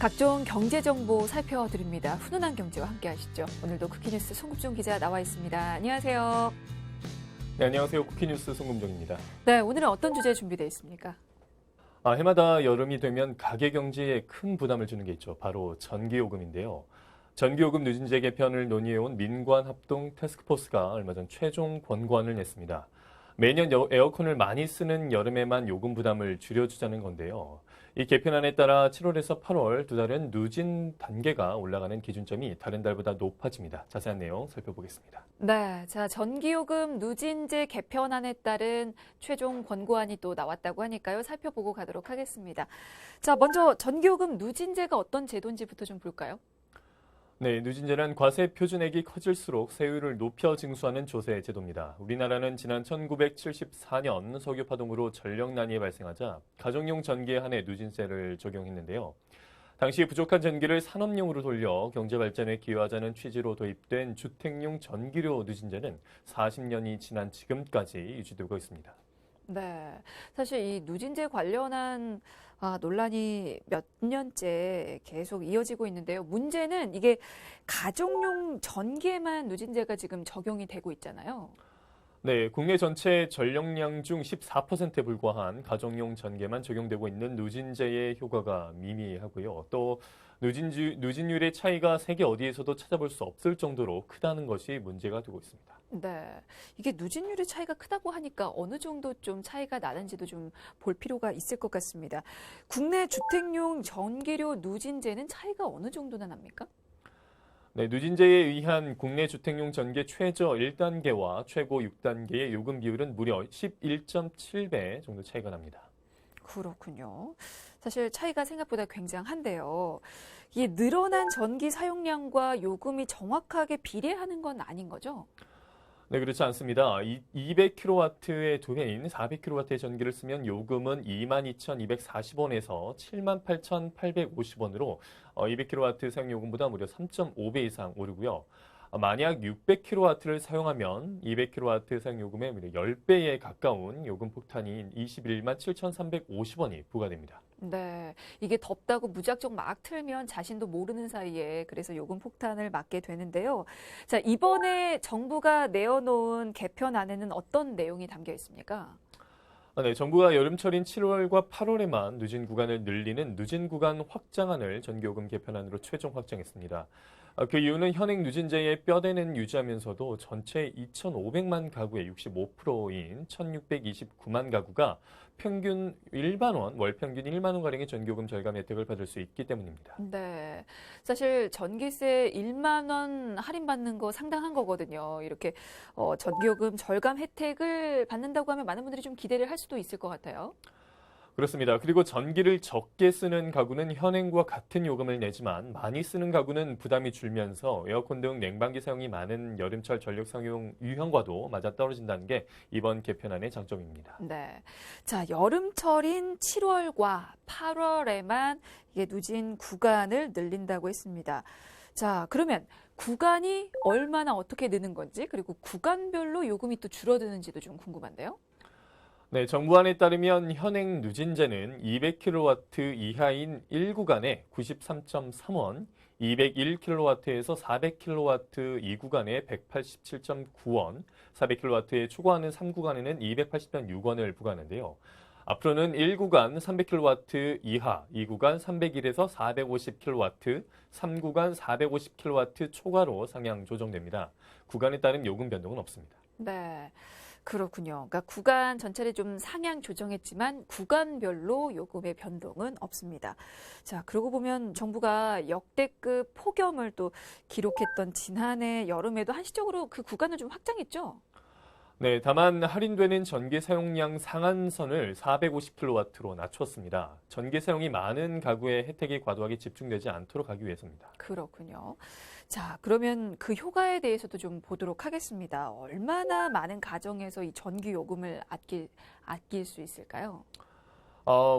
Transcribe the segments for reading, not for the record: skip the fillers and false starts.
각종 경제 정보 살펴드립니다. 훈훈한 경제와 함께 하시죠. 오늘도 쿠키뉴스 송금종 기자 나와 있습니다. 안녕하세요. 네, 안녕하세요. 쿠키뉴스 송금종입니다. 네, 오늘은 어떤 주제 준비되어 있습니까? 해마다 여름이 되면 가계 경제에 큰 부담을 주는 게 있죠. 바로 전기요금인데요. 전기요금 누진제 개편을 논의해온 민관합동 태스크포스가 얼마 전 최종 권고안을 냈습니다. 매년 에어컨을 많이 쓰는 여름에만 요금 부담을 줄여주자는 건데요. 이 개편안에 따라 7월에서 8월 두 달은 누진 단계가 올라가는 기준점이 다른 달보다 높아집니다. 자세한 내용 살펴보겠습니다. 네, 자, 전기요금 누진제 개편안에 따른 최종 권고안이 또 나왔다고 하니까요. 살펴보고 가도록 하겠습니다. 자, 먼저 전기요금 누진제가 어떤 제도인지부터 좀 볼까요? 네, 누진제는 과세 표준액이 커질수록 세율을 높여 징수하는 조세 제도입니다. 우리나라는 지난 1974년 석유 파동으로 전력난이 발생하자 가정용 전기에 한해 누진세를 적용했는데요. 당시 부족한 전기를 산업용으로 돌려 경제 발전에 기여하자는 취지로 도입된 주택용 전기료 누진제는 40년이 지난 지금까지 유지되고 있습니다. 네, 사실 이 누진제 관련한 논란이 몇 년째 계속 이어지고 있는데요. 문제는 이게 가정용 전기에만 누진제가 지금 적용이 되고 있잖아요. 네, 국내 전체 전력량 중 14%에 불과한 가정용 전기에만 적용되고 있는 누진제의 효과가 미미하고요. 또 누진율의 차이가 세계 어디에서도 찾아볼 수 없을 정도로 크다는 것이 문제가 되고 있습니다. 네, 이게 누진율의 차이가 크다고 하니까 어느 정도 좀 차이가 나는지도 좀 볼 필요가 있을 것 같습니다. 국내 주택용 전기료 누진제는 차이가 어느 정도나 납니까? 네, 누진제에 의한 국내 주택용 전기 최저 1단계와 최고 6단계의 요금 비율은 무려 11.7배 정도 차이가 납니다. 그렇군요. 사실 차이가 생각보다 굉장한데요. 이 늘어난 전기 사용량과 요금이 정확하게 비례하는 건 아닌 거죠? 네, 그렇지 않습니다. 200kW의 두 배인 400kW의 전기를 쓰면 요금은 22,240원에서 78,850원으로 200kW 사용 요금보다 무려 3.5배 이상 오르고요. 만약 600kW를 사용하면 200kW 사용 요금의 무려 10배에 가까운 요금 폭탄인 21만 7,350원이 부과됩니다. 네, 이게 덥다고 무작정 막 틀면 자신도 모르는 사이에 그래서 요금 폭탄을 맞게 되는데요. 자, 이번에 정부가 내어놓은 개편안에는 어떤 내용이 담겨 있습니까? 네, 정부가 여름철인 7월과 8월에만 누진 구간을 늘리는 누진 구간 확장안을 전기요금 개편안으로 최종 확정했습니다. 그 이유는 현행 누진제의 뼈대는 유지하면서도 전체 2,500만 가구의 65%인 1,629만 가구가 평균 1만 원, 월 평균 1만 원가량의 전기요금 절감 혜택을 받을 수 있기 때문입니다. 네, 사실 전기세 1만 원 할인받는 거 상당한 거거든요. 이렇게 전기요금 절감 혜택을 받는다고 하면 많은 분들이 좀 기대를 할 수도 있을 것 같아요. 그렇습니다. 그리고 전기를 적게 쓰는 가구는 현행과 같은 요금을 내지만 많이 쓰는 가구는 부담이 줄면서 에어컨 등 냉방기 사용이 많은 여름철 전력 사용 유형과도 맞아떨어진다는 게 이번 개편안의 장점입니다. 네, 자, 여름철인 7월과 8월에만 이게 누진 구간을 늘린다고 했습니다. 자, 그러면 구간이 얼마나 어떻게 느는 건지 그리고 구간별로 요금이 또 줄어드는지도 좀 궁금한데요. 네, 정부안에 따르면 현행 누진제는 200kW 이하인 1구간에 93.3원, 201kW에서 400kW 2구간에 187.9원, 400kW에 초과하는 3구간에는 280.6원을 부과하는데요. 앞으로는 1구간 300kW 이하, 2구간 301에서 450kW, 3구간 450kW 초과로 상향 조정됩니다. 구간에 따른 요금 변동은 없습니다. 네, 그렇군요. 그러니까 구간 전체를 좀 상향 조정했지만 구간별로 요금의 변동은 없습니다. 자, 그러고 보면 정부가 역대급 폭염을 또 기록했던 지난해 여름에도 한시적으로 그 구간을 좀 확장했죠? 네, 다만 할인되는 전기 사용량 상한선을 450kW로 낮췄습니다. 전기 사용이 많은 가구의 혜택이 과도하게 집중되지 않도록 하기 위해서입니다. 그렇군요. 자, 그러면 그 효과에 대해서도 좀 보도록 하겠습니다. 얼마나 많은 가정에서 이 전기 요금을 아낄 수 있을까요?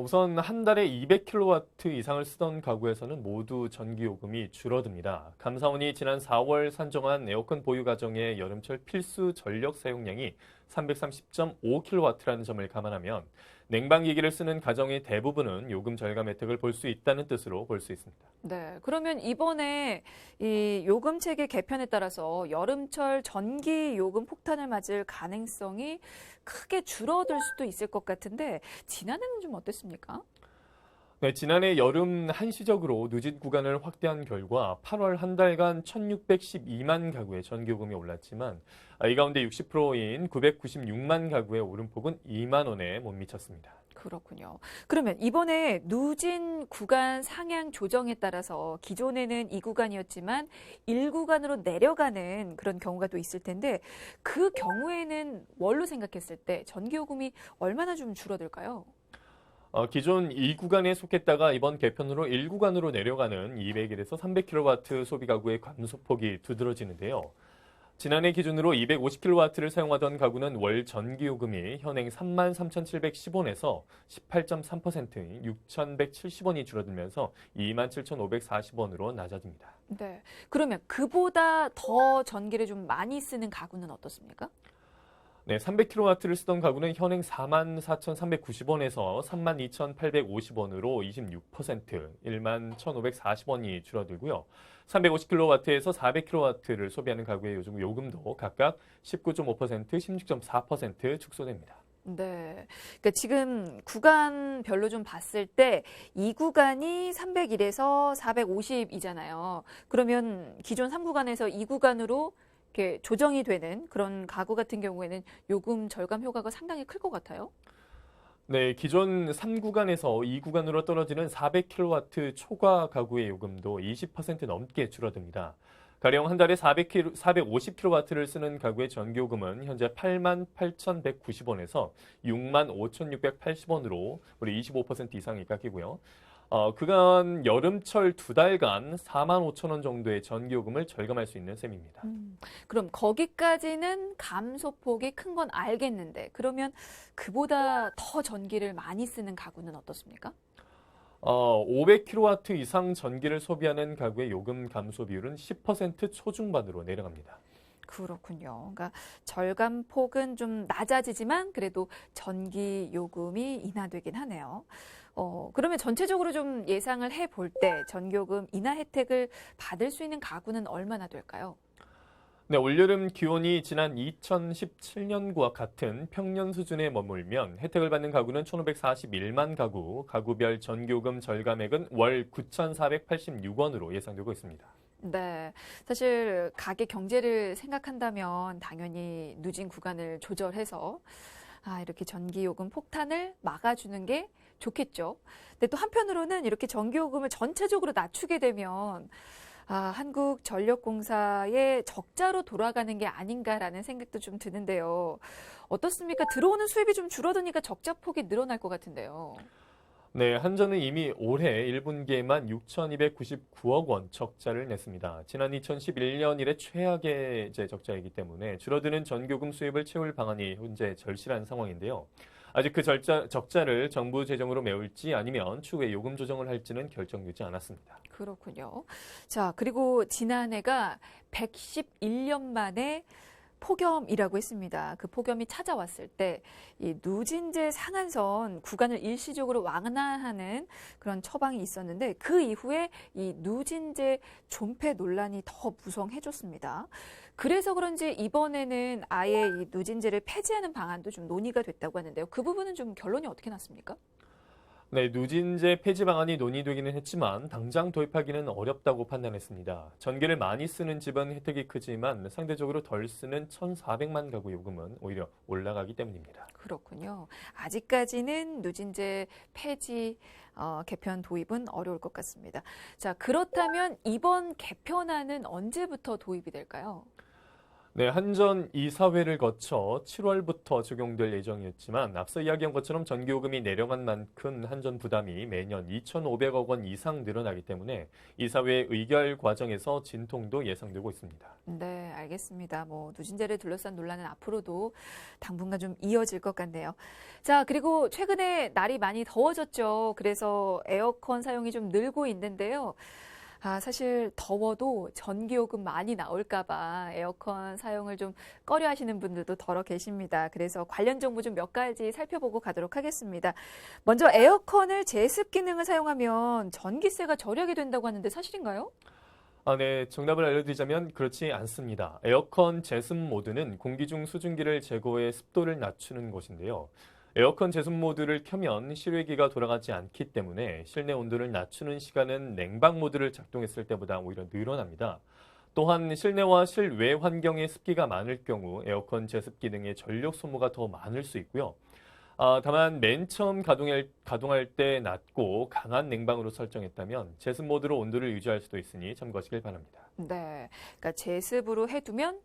우선 한 달에 200kW 이상을 쓰던 가구에서는 모두 전기요금이 줄어듭니다. 감사원이 지난 4월 산정한 에어컨 보유 가정의 여름철 필수 전력 사용량이 330.5kW라는 점을 감안하면 냉방기기를 쓰는 가정의 대부분은 요금 절감 혜택을 볼 수 있다는 뜻으로 볼 수 있습니다. 네, 그러면 이번에 이 요금 체계 개편에 따라서 여름철 전기 요금 폭탄을 맞을 가능성이 크게 줄어들 수도 있을 것 같은데 지난해는 좀 어땠습니까? 네, 지난해 여름 한시적으로 누진 구간을 확대한 결과 8월 한 달간 1,612만 가구의 전기요금이 올랐지만 이 가운데 60%인 996만 가구의 오름폭은 2만 원에 못 미쳤습니다. 그렇군요. 그러면 이번에 누진 구간 상향 조정에 따라서 기존에는 2구간이었지만 1구간으로 내려가는 그런 경우가 또 있을 텐데 그 경우에는 뭘로 생각했을 때 전기요금이 얼마나 좀 줄어들까요? 기존 2구간에 속했다가 이번 개편으로 1구간으로 내려가는 200일에서 300kW 소비 가구의 감소폭이 두드러지는데요. 지난해 기준으로 250kW를 사용하던 가구는 월 전기요금이 현행 33,710원에서 18.3%인 6,170원이 줄어들면서 27,540원으로 낮아집니다. 네. 그러면 그보다 더 전기를 좀 많이 쓰는 가구는 어떻습니까? 네, 300kW를 쓰던 가구는 현행 44,390원에서 32,850원으로 26%, 11,540원이 줄어들고요. 350kW에서 400kW를 소비하는 가구의 요즘 요금도 각각 19.5%, 16.4% 축소됩니다. 네. 그러니까 지금 구간별로 좀 봤을 때 이 구간이 301에서 450이잖아요. 그러면 기존 3구간에서 2구간으로 이렇게 조정이 되는 그런 가구 같은 경우에는 요금 절감 효과가 상당히 클 것 같아요. 네, 기존 3구간에서 2구간으로 떨어지는 400kW 초과 가구의 요금도 20% 넘게 줄어듭니다. 가령 한 달에 450kW를 쓰는 가구의 전기요금은 현재 88,190원에서 65,680원으로 우리 25% 이상이 깎이고요. 그간 여름철 2달간 45,000원 정도의 전기요금을 절감할 수 있는 셈입니다. 그럼 거기까지는 감소폭이 큰 건 알겠는데 그러면 그보다 더 전기를 많이 쓰는 가구는 어떻습니까? 500kW 이상 전기를 소비하는 가구의 요금 감소 비율은 10% 초중반으로 내려갑니다. 그렇군요. 그러니까 절감폭은 좀 낮아지지만 그래도 전기 요금이 인하되긴 하네요. 그러면 전체적으로 좀 예상을 해볼 때 전기요금 인하 혜택을 받을 수 있는 가구는 얼마나 될까요? 네, 올여름 기온이 지난 2017년과 같은 평년 수준에 머물면 혜택을 받는 가구는 1,541만 가구, 가구별 전기요금 절감액은 월 9,486원으로 예상되고 있습니다. 네. 사실 가게 경제를 생각한다면 당연히 누진 구간을 조절해서 이렇게 전기요금 폭탄을 막아주는 게 좋겠죠. 근데 또 한편으로는 이렇게 전기요금을 전체적으로 낮추게 되면 한국전력공사의 적자로 돌아가는 게 아닌가라는 생각도 좀 드는데요. 어떻습니까? 들어오는 수입이 좀 줄어드니까 적자 폭이 늘어날 것 같은데요. 네, 한전은 이미 올해 1분기에만 6,299억 원 적자를 냈습니다. 지난 2011년 이래 최악의 적자이기 때문에 줄어드는 전기요금 수입을 채울 방안이 현재 절실한 상황인데요. 아직 그 적자를 정부 재정으로 메울지 아니면 추후에 요금 조정을 할지는 결정되지 않았습니다. 그렇군요. 자, 그리고 지난해가 111년 만에 폭염이라고 했습니다. 그 폭염이 찾아왔을 때 이 누진제 상한선 구간을 일시적으로 완화하는 그런 처방이 있었는데 그 이후에 이 누진제 존폐 논란이 더 무성해졌습니다. 그래서 그런지 이번에는 아예 이 누진제를 폐지하는 방안도 좀 논의가 됐다고 하는데요. 그 부분은 좀 결론이 어떻게 났습니까? 네, 누진제 폐지 방안이 논의되기는 했지만 당장 도입하기는 어렵다고 판단했습니다. 전기를 많이 쓰는 집은 혜택이 크지만 상대적으로 덜 쓰는 1,400만 가구 요금은 오히려 올라가기 때문입니다. 그렇군요. 아직까지는 누진제 폐지 개편 도입은 어려울 것 같습니다. 자, 그렇다면 이번 개편안은 언제부터 도입이 될까요? 네, 한전 이사회를 거쳐 7월부터 적용될 예정이었지만 앞서 이야기한 것처럼 전기요금이 내려간 만큼 한전 부담이 매년 2,500억 원 이상 늘어나기 때문에 이사회 의결 과정에서 진통도 예상되고 있습니다. 네, 알겠습니다. 누진제를 둘러싼 논란은 앞으로도 당분간 좀 이어질 것 같네요. 자, 그리고 최근에 날이 많이 더워졌죠. 그래서 에어컨 사용이 좀 늘고 있는데요. 사실 더워도 전기요금 많이 나올까봐 에어컨 사용을 좀 꺼려 하시는 분들도 더러 계십니다. 그래서 관련 정보 좀 몇 가지 살펴보고 가도록 하겠습니다. 먼저 에어컨을 제습 기능을 사용하면 전기세가 절약이 된다고 하는데 사실인가요? 네, 정답을 알려드리자면 그렇지 않습니다. 에어컨 제습 모드는 공기 중 수증기를 제거해 습도를 낮추는 것인데요. 에어컨 제습 모드를 켜면 실외기가 돌아가지 않기 때문에 실내 온도를 낮추는 시간은 냉방 모드를 작동했을 때보다 오히려 늘어납니다. 또한 실내와 실외 환경에 습기가 많을 경우 에어컨 제습 기능의 전력 소모가 더 많을 수 있고요. 다만 맨 처음 가동할 때 낮고 강한 냉방으로 설정했다면 제습 모드로 온도를 유지할 수도 있으니 참고하시길 바랍니다. 네, 그러니까 제습으로 해두면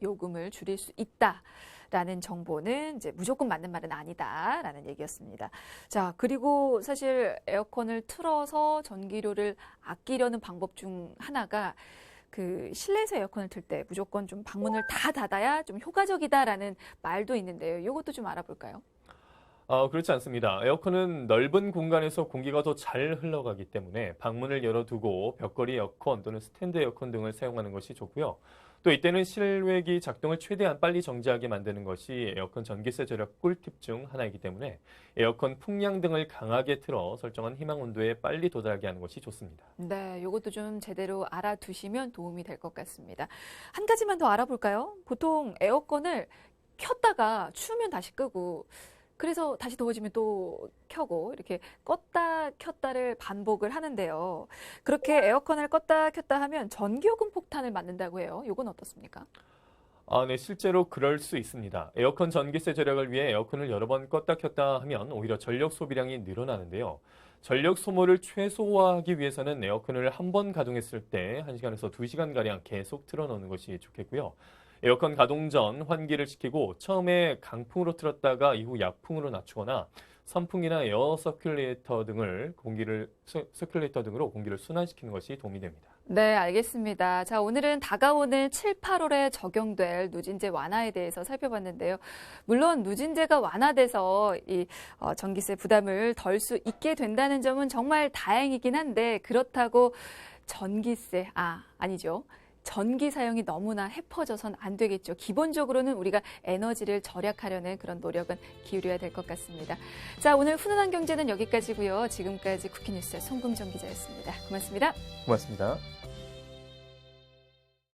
요금을 줄일 수 있다라는 정보는 이제 무조건 맞는 말은 아니다라는 얘기였습니다. 자, 그리고 사실 에어컨을 틀어서 전기료를 아끼려는 방법 중 하나가 그 실내에서 에어컨을 틀 때 무조건 좀 방문을 다 닫아야 좀 효과적이다라는 말도 있는데요. 이것도 좀 알아볼까요? 그렇지 않습니다. 에어컨은 넓은 공간에서 공기가 더 잘 흘러가기 때문에 방문을 열어두고 벽걸이 에어컨 또는 스탠드 에어컨 등을 사용하는 것이 좋고요. 또 이때는 실외기 작동을 최대한 빨리 정지하게 만드는 것이 에어컨 전기세 절약 꿀팁 중 하나이기 때문에 에어컨 풍량 등을 강하게 틀어 설정한 희망 온도에 빨리 도달하게 하는 것이 좋습니다. 네, 이것도 좀 제대로 알아두시면 도움이 될 것 같습니다. 한 가지만 더 알아볼까요? 보통 에어컨을 켰다가 추우면 다시 끄고 그래서 다시 더워지면 또 켜고 이렇게 껐다 켰다를 반복을 하는데요. 그렇게 에어컨을 껐다 켰다 하면 전기요금 폭탄을 맞는다고 해요. 이건 어떻습니까? 네, 실제로 그럴 수 있습니다. 에어컨 전기세 절약을 위해 에어컨을 여러 번 껐다 켰다 하면 오히려 전력 소비량이 늘어나는데요. 전력 소모를 최소화하기 위해서는 에어컨을 한 번 가동했을 때 1시간에서 2시간가량 계속 틀어놓는 것이 좋겠고요. 에어컨 가동 전 환기를 시키고 처음에 강풍으로 틀었다가 이후 약풍으로 낮추거나 선풍기나 에어 서큘레이터 등으로 공기를 순환시키는 것이 도움이 됩니다. 네, 알겠습니다. 자, 오늘은 다가오는 7, 8월에 적용될 누진제 완화에 대해서 살펴봤는데요. 물론 누진제가 완화돼서 이 전기세 부담을 덜 수 있게 된다는 점은 정말 다행이긴 한데 그렇다고 아니죠. 전기 사용이 너무나 해퍼져선 안 되겠죠. 기본적으로는 우리가 에너지를 절약하려는 그런 노력은 기울여야 될 것 같습니다. 자, 오늘 훈훈한 경제는 여기까지고요. 지금까지 쿠키뉴스의 송금정 기자였습니다. 고맙습니다. 고맙습니다.